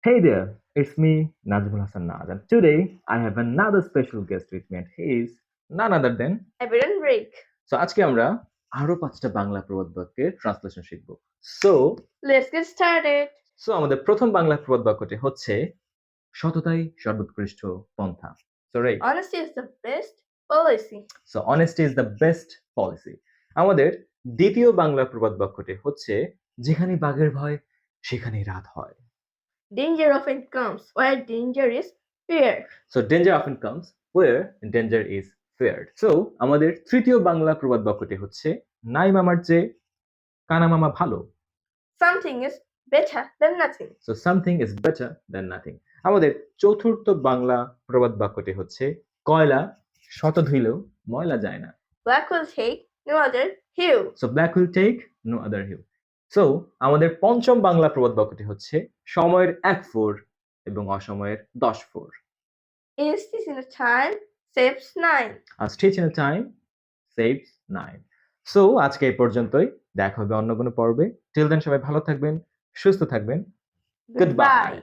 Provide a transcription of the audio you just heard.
Hey there, it's me, Najmul Hassan Naz, and today I have another special guest with me, and he is none other than Evident break. So আজকে আমরা আরো 5টা বাংলা প্রবাদ বাক্যের translation শিখব। So Let's get started. আমাদের প্রথম বাংলা প্রবাদ বাক্যটি হচ্ছে সততাই সর্বোৎকৃষ্ট পন্থা। So right. Honesty is the best policy. So honesty is the best policy. আমাদের দ্বিতীয় বাংলা প্রবাদ বাক্যটি হচ্ছে যেখানে বাঘের ভয় সেখানেই রাত হয়। Danger often comes where danger is feared. So danger often comes where danger is feared. So আমাদের তৃতীয় বাংলা প্রবাদ বাক্যটি হচ্ছে নাই মামার চেয়ে কানা মামা ভালো। Something is better than nothing. So something is better than nothing. আমাদের চতুর্থ বাংলা প্রবাদ বাক্যটি হচ্ছে কয়লা শত ধুইলেও ময়লা যায় না। Black will take no other hue. So black will take no other hue. So আমাদের পঞ্চম বাংলা প্রবাদ বাক্যটি হচ্ছে সময়ের 1 ফোর এবং অসময়ের 10 four. A stitch in a time saves 9. A stitch in a time saves 9. So আজকে এই পর্যন্তই, দেখা হবে অন্য কোনো পর্বে। টিল দেন সবাই ভালো থাকবেন, সুস্থ থাকবেন। Goodbye.